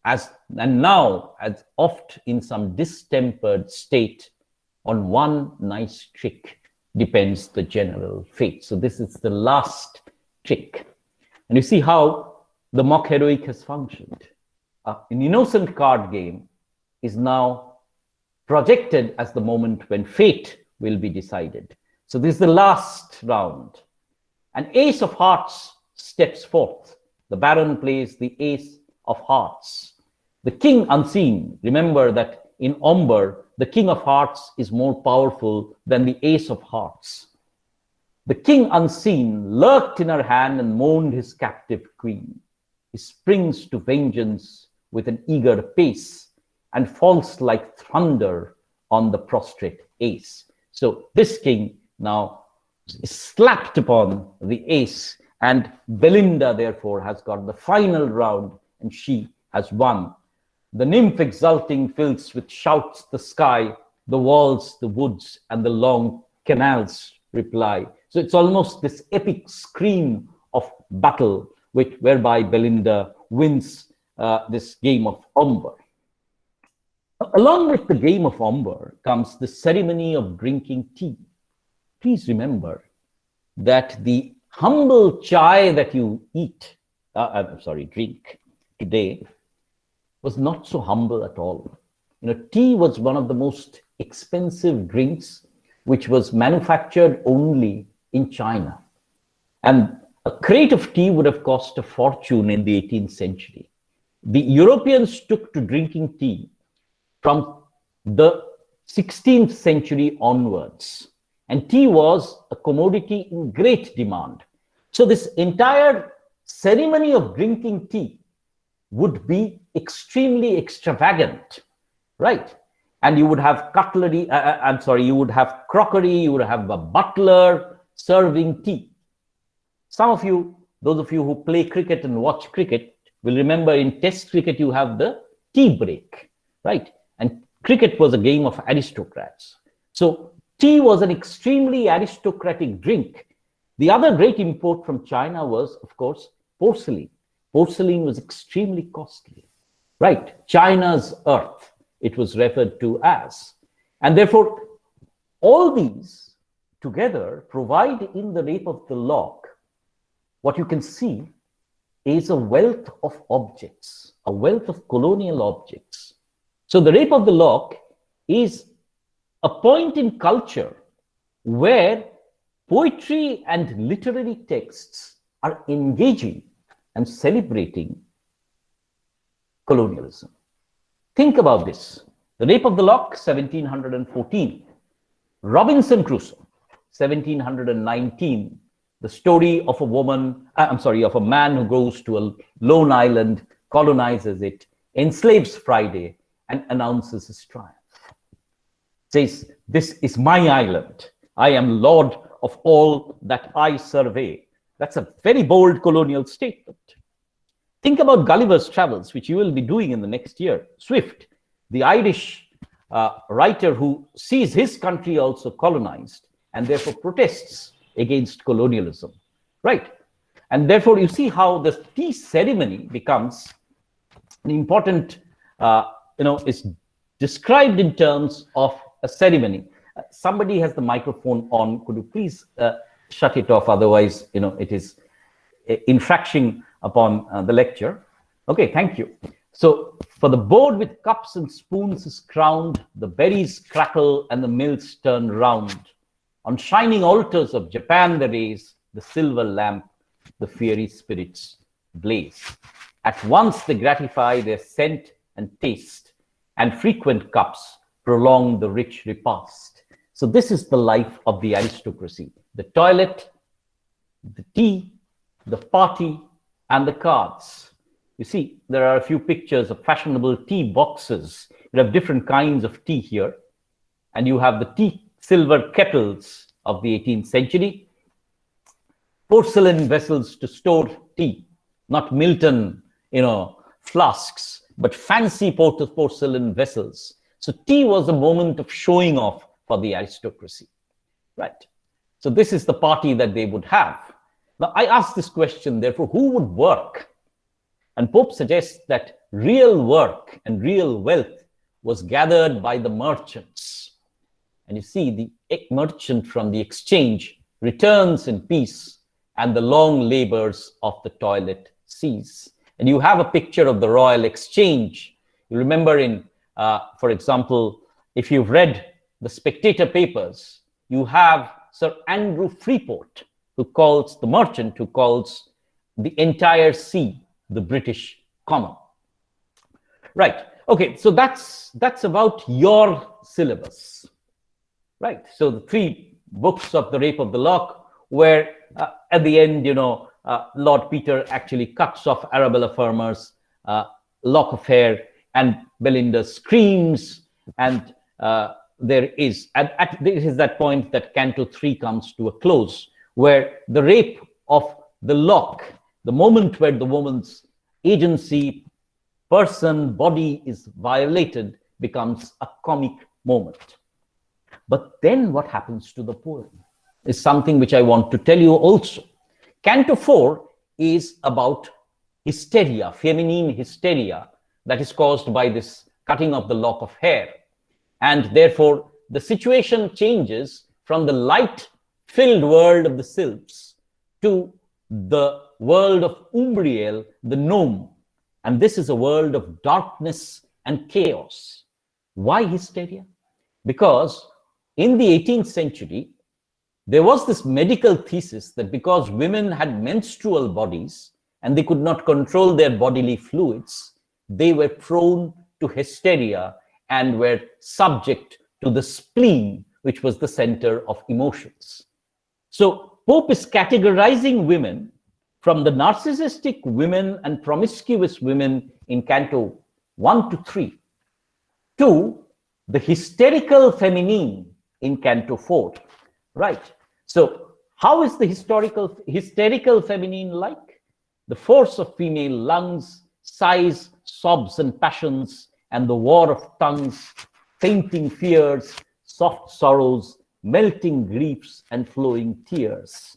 And now, as oft in some distempered state, on one nice trick depends the general fate. So this is the last trick. And you see how the mock heroic has functioned. An innocent card game is now projected as the moment when fate will be decided. So this is the last round. An ace of hearts steps forth. The baron plays the ace of hearts. The king unseen, remember that in Ombre, the king of hearts is more powerful than the ace of hearts. The king unseen lurked in her hand and mourned his captive queen. He springs to vengeance with an eager pace and falls like thunder on the prostrate ace. So this king now is slapped upon the ace, and Belinda therefore has got the final round and she has won. The nymph exulting fills with shouts the sky, the walls, the woods, and the long canals reply. So it's almost this epic scream of battle whereby Belinda wins this game of Ombre. Along with the game of Ombre comes the ceremony of drinking tea. Please remember that the humble chai that you drink today was not so humble at all. Tea was one of the most expensive drinks which was manufactured only in China. And a crate of tea would have cost a fortune in the 18th century. The Europeans took to drinking tea from the 16th century onwards. And tea was a commodity in great demand. So this entire ceremony of drinking tea would be extremely extravagant, right? And you would have cutlery, you would have crockery, you would have a butler serving tea. Some of you, those of you who play cricket and watch cricket, will remember in Test cricket you have the tea break, right? And cricket was a game of aristocrats. So tea was an extremely aristocratic drink. The other great import from China was, of course, porcelain. Porcelain was extremely costly, right? China's earth, it was referred to as. And therefore, all these together provide in the Rape of the Lock, what you can see is a wealth of objects, a wealth of colonial objects. So the Rape of the Lock is a point in culture where poetry and literary texts are engaging and celebrating colonialism. Think about this. The Rape of the Lock, 1714. Robinson Crusoe, 1719. The story of a man who goes to a lone island, colonizes it, enslaves Friday, and announces his triumph. Says, "This is my island. I am lord of all that I survey." That's a very bold colonial statement. Think about Gulliver's Travels, which you will be doing in the next year. Swift, the Irish writer who sees his country also colonized and therefore protests against colonialism, right? And therefore you see how the tea ceremony becomes an important, is described in terms of a ceremony. Somebody has the microphone on. Could you please shut it off? Otherwise, it is infraction upon the lecture. Okay, thank you. So for the board with cups and spoons is crowned, the berries crackle and the mills turn round. On shining altars of Japan they raise the silver lamp, the fiery spirits blaze. At once they gratify their scent and taste, and frequent cups prolong the rich repast. So this is the life of the aristocracy: the toilet, the tea, the party, and the cards. You see, there are a few pictures of fashionable tea boxes. You have different kinds of tea here. And you have the tea silver kettles of the 18th century, porcelain vessels to store tea, not Milton, flasks, but fancy porcelain vessels. So tea was a moment of showing off for the aristocracy, right? So this is the party that they would have. Now, I ask this question, therefore, who would work? And Pope suggests that real work and real wealth was gathered by the merchants. And you see, the merchant from the exchange returns in peace, and the long labors of the toilet cease. And you have a picture of the Royal Exchange. You remember for example, if you've read the Spectator papers, you have Sir Andrew Freeport, who calls the merchant, who calls the entire sea the British common. Right. Okay. So that's about your syllabus. Right. So the 3 books of the Rape of the Lock, where at the end, Lord Peter actually cuts off Arabella Fermor's lock of hair, and Belinda screams, and there is that point that Canto 3 comes to a close, where the rape of the lock, the moment where the woman's agency, person, body is violated, becomes a comic moment. But then what happens to the poem is something which I want to tell you also. Canto 4 is about hysteria, feminine hysteria, that is caused by this cutting of the lock of hair. And therefore, the situation changes from the light-filled world of the Sylphs to the world of Umbriel, the gnome. And this is a world of darkness and chaos. Why hysteria? Because in the 18th century, there was this medical thesis that because women had menstrual bodies and they could not control their bodily fluids, they were prone to hysteria and were subject to the spleen, which was the center of emotions. So Pope is categorizing women from the narcissistic women and promiscuous women in Canto 1 to 3 to the hysterical feminine in Canto 4, right? So how is the hysterical feminine like? The force of female lungs, sighs, sobs, and passions, and the war of tongues, fainting fears, soft sorrows, melting griefs, and flowing tears.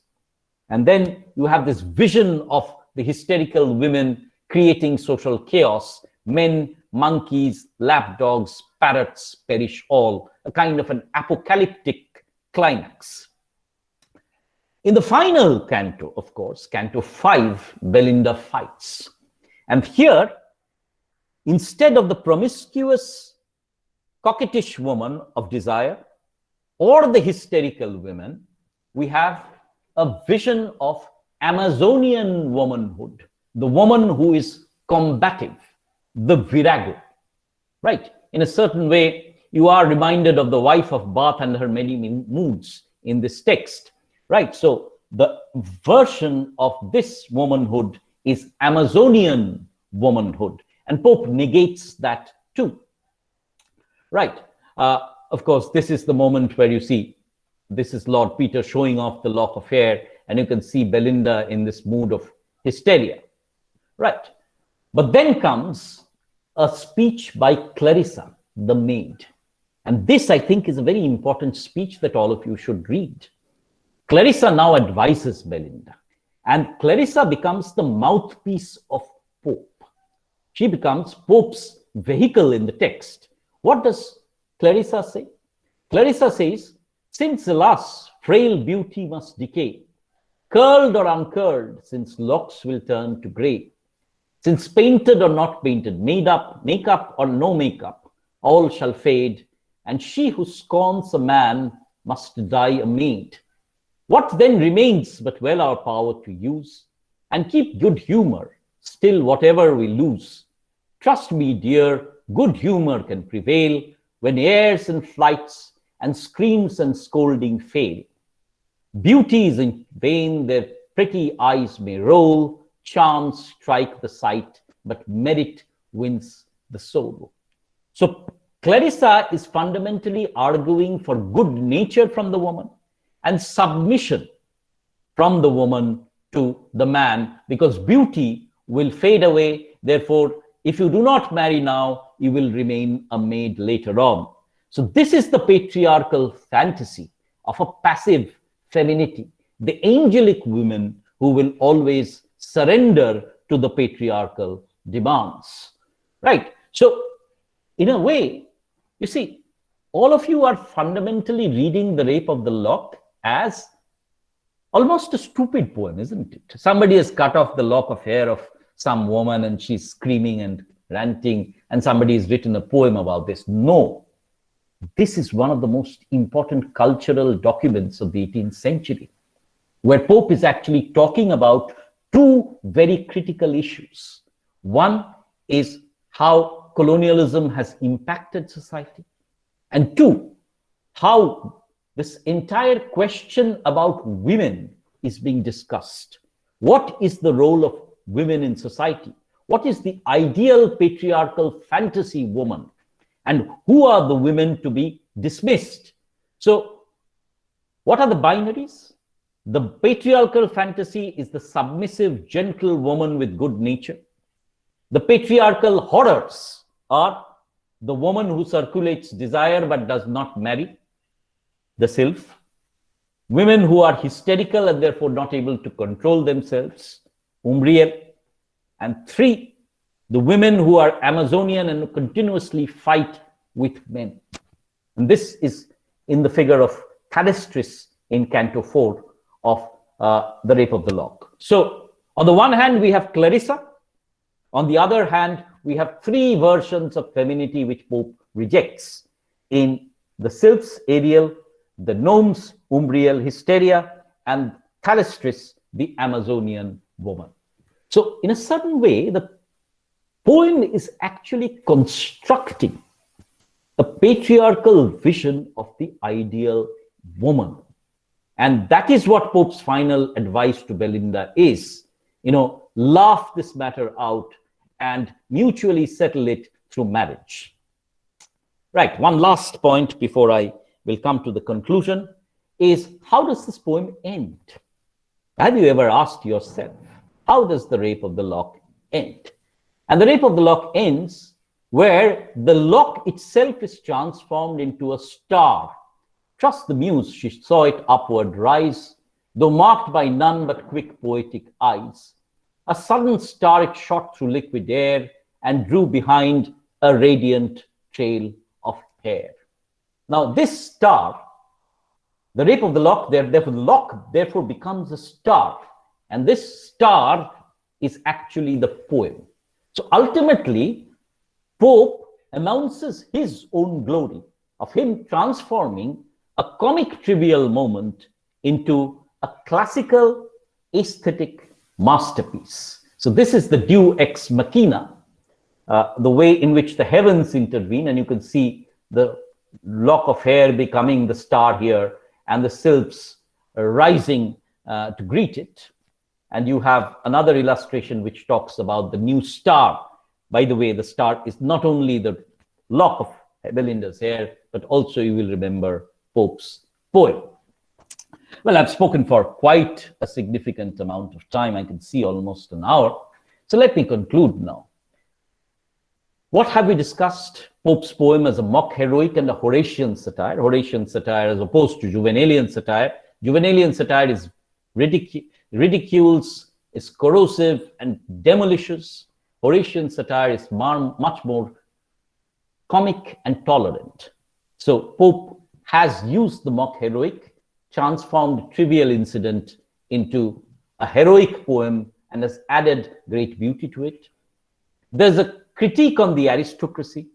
And then you have this vision of the hysterical women creating social chaos. Men, monkeys, lapdogs, parrots perish all, a kind of an apocalyptic climax. In the final canto, of course, Canto 5, Belinda fights. And here, instead of the promiscuous, coquettish woman of desire or the hysterical women, we have a vision of Amazonian womanhood, the woman who is combative, the virago, right? In a certain way, you are reminded of the wife of Bath and her many moods in this text, right? So the version of this womanhood is Amazonian womanhood, and Pope negates that too, right? Of course, this is the moment where you see, this is Lord Peter showing off the lock of hair, and you can see Belinda in this mood of hysteria, right? But then comes a speech by Clarissa, the maid. And this, I think, is a very important speech that all of you should read. Clarissa now advises Belinda, and Clarissa becomes the mouthpiece of Pope. She becomes Pope's vehicle in the text. What does Clarissa say? Clarissa says, since alas, frail beauty must decay, curled or uncurled, since locks will turn to grey, since painted or not painted, made up, makeup or no makeup, all shall fade, and she who scorns a man must die a maid. What then remains but well our power to use, and keep good humor, still whatever we lose? Trust me, dear, good humor can prevail when airs and flights and screams and scolding fail. Beauty is in vain, their pretty eyes may roll, charms strike the sight, but merit wins the soul. So Clarissa is fundamentally arguing for good nature from the woman and submission from the woman to the man, because beauty will fade away. Therefore, if you do not marry now, you will remain a maid later on. So this is the patriarchal fantasy of a passive femininity, the angelic women who will always surrender to the patriarchal demands, right? So in a way, you see, all of you are fundamentally reading The Rape of the Lock as almost a stupid poem, isn't it? Somebody has cut off the lock of hair of some woman and she's screaming and ranting, and somebody has written a poem about this. No, this is one of the most important cultural documents of the 18th century, where Pope is actually talking about two very critical issues. One is how colonialism has impacted society, and two, how this entire question about women is being discussed. What is the role of women in society? What is the ideal patriarchal fantasy woman? And who are the women to be dismissed? So what are the binaries? The patriarchal fantasy is the submissive, gentle woman with good nature. The patriarchal horrors are the woman who circulates desire but does not marry, the sylph, women who are hysterical and therefore not able to control themselves, Umbriel, and three, the women who are Amazonian and continuously fight with men. And this is in the figure of Thalestris in Canto 4 of The Rape of the Lock. So on the one hand, we have Clarissa. On the other hand, we have three versions of femininity which Pope rejects in the Sylphs, Ariel, the Gnomes, Umbriel, Hysteria, and Thalestris, the Amazonian woman. So in a certain way, the poem is actually constructing a patriarchal vision of the ideal woman. And that is what Pope's final advice to Belinda is, laugh this matter out and mutually settle it through marriage. Right, one last point before I will come to the conclusion is, how does this poem end? Have you ever asked yourself, how does The Rape of the Lock end? And The Rape of the Lock ends where the lock itself is transformed into a star. Trust the muse, she saw it upward rise, though marked by none but quick poetic eyes. A sudden star it shot through liquid air and drew behind a radiant trail of hair. Now this star, The Rape of the Lock, therefore becomes a star. And this star is actually the poem. So ultimately, Pope announces his own glory of him transforming a comic trivial moment into a classical aesthetic masterpiece. So this is the deus ex machina, the way in which the heavens intervene, and you can see the lock of hair becoming the star here and the sylphs rising to greet it. And you have another illustration which talks about the new star. By the way, the star is not only the lock of Belinda's hair, but also you will remember Pope's poem. Well, I've spoken for quite a significant amount of time. I can see almost an hour. So let me conclude now. What have we discussed? Pope's poem as a mock heroic and a Horatian satire. Horatian satire as opposed to Juvenalian satire. Juvenalian satire is ridicules, is corrosive and demolishes. Horatian satire is much more comic and tolerant. So Pope has used the mock heroic, transformed a trivial incident into a heroic poem, and has added great beauty to it. There's a critique on the aristocracy,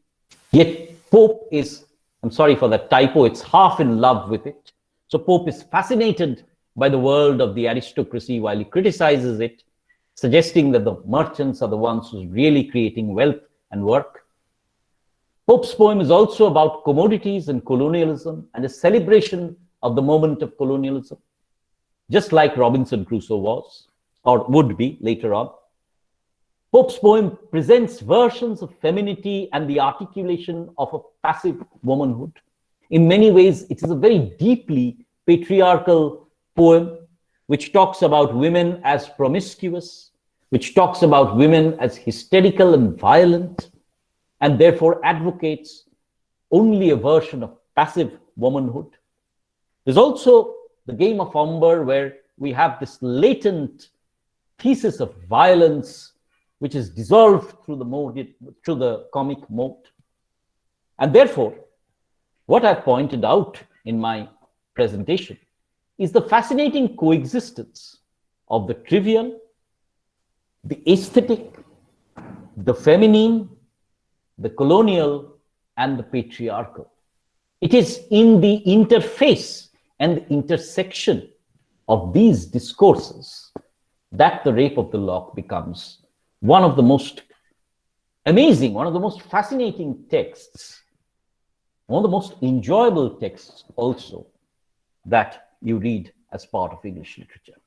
yet Pope is, I'm sorry for that typo, it's half in love with it. So Pope is fascinated by the world of the aristocracy while he criticizes it, suggesting that the merchants are the ones who's really creating wealth and work. Pope's poem is also about commodities and colonialism and a celebration of the moment of colonialism, just like Robinson Crusoe was, or would be later on. Pope's poem presents versions of femininity and the articulation of a passive womanhood. In many ways, it is a very deeply patriarchal poem, which talks about women as promiscuous, which talks about women as hysterical and violent, and therefore advocates only a version of passive womanhood. There's also the Game of Ombre, where we have this latent thesis of violence, which is dissolved through the comic mode. And therefore, what I pointed out in my presentation is the fascinating coexistence of the trivial, the aesthetic, the feminine, the colonial, and the patriarchal. It is in the interface and the intersection of these discourses that the Rape of the Lock becomes one of the most amazing, one of the most fascinating texts, one of the most enjoyable texts also that you read as part of English literature.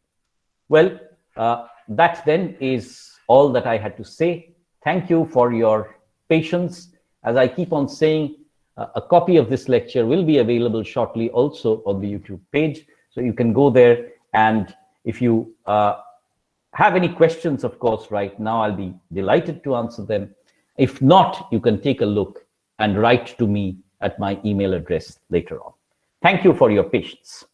Well, that then is all that I had to say. Thank you for your patience. As I keep on saying, a copy of this lecture will be available shortly also on the YouTube page. So you can go there, and if you have any questions, of course, right now, I'll be delighted to answer them. If not, you can take a look and write to me at my email address later on. Thank you for your patience.